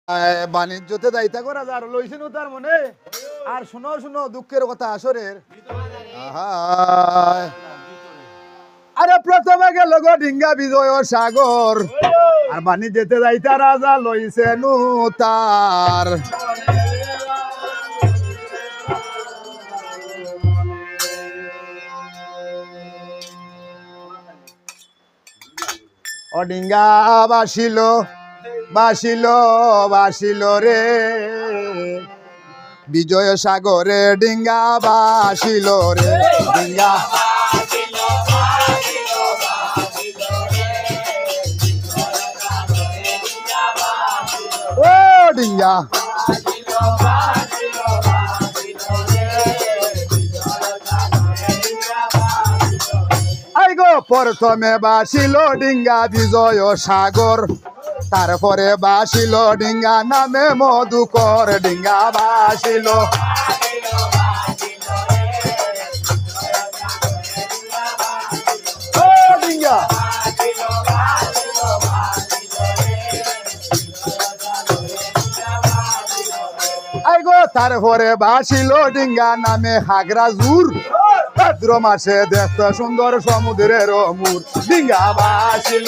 বাণিজ্যতে যাইতা করা যার লইছেন তার মনে আর শুনো শুনো দুঃখের কথা আসরের আরে প্রথমে গেল গো ডিঙ্গা বিজয় সাগর আর বাণিজ্যতে যাইতা রাজা লইছেন তার ও ডিঙ্গা বাসিল বাসিল বাসিল রে বিজয় সাগরে ডিঙ্গা বাসিল রে ডিঙ্গা ও ডিঙ্গা আইগো প্রথমে বাসিল ডিঙ্গা বিজয় সাগর তারপরে বাসিল ডিঙ্গা নামে মধুকর ডিঙ্গা বাসিল ডিঙ্গা আইগো তারপরে বাসিল ডিঙ্গা নামে হাগরা জুর ভাদ্র মাসে দেখতে সুন্দর সমুদ্রের মুর ডিঙ্গা বাসিল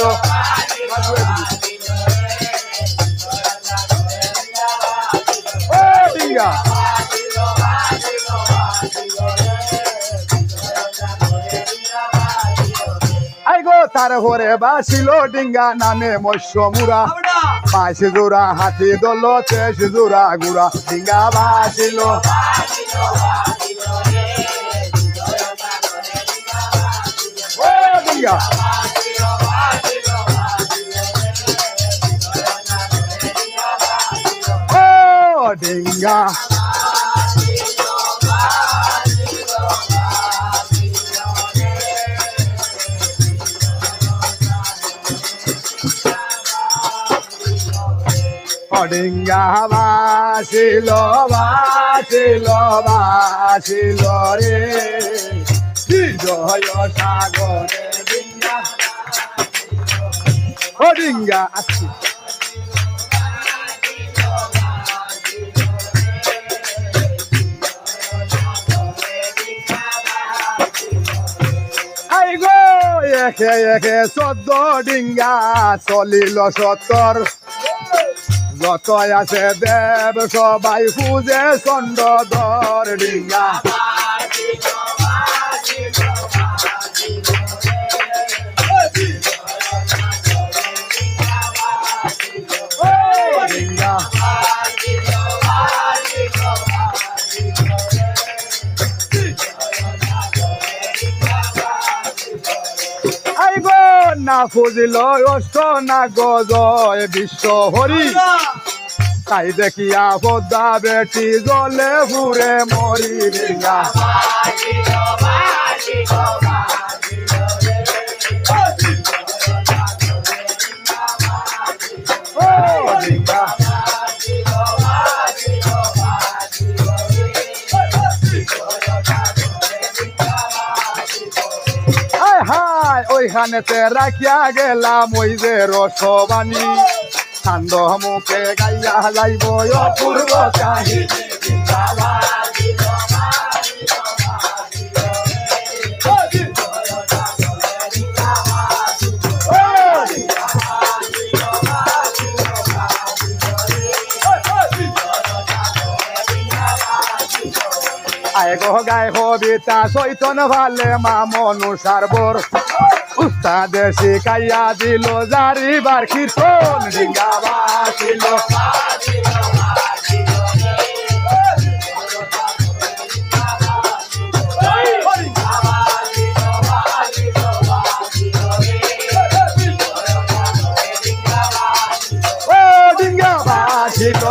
ডিঙ্গা আইগো তারপরে বাসিল ডিঙ্গা নামে মৎস্য মুরা 22 জোড়া হাতি দল 23 জোড়া গুড়া ডিঙ্গা বাসিল ডিঙ্গা ডিঙ্গা ডিঙ্গা বাসিল বাসিল বাসিল রে বিজয় সাগরে ডিঙ্গা ও ডিঙ্গা আসি আইগো একে একে 14 ডিঙ্গা চলিল 70 যত আছে দেব সবাই খুঁজে চন্দ্রধর ডিঙ্গা ডিঙ্গা আইগো না ফুজিল অষ্ট না গজয় বিশ্ব হরি তাই দেখিয়া পদ্মা বেটি জলে ঘুরে মরি ডিঙ্গা ডিঙ্গা হায় ওইখানেতে রাখিয়া গেলাম ওই যে রসবানী ছান্দ মুখে গাইয়া যাইব অপূর্ব কাহিনী আইগো গায় কবিতা চৈতন ভালে মা মনুষার বর উস্তাদে শিখাইয়া দিল জারিবার কীর্তন ডিঙ্গা বাসিল ও ডিঙ্গা বাসিল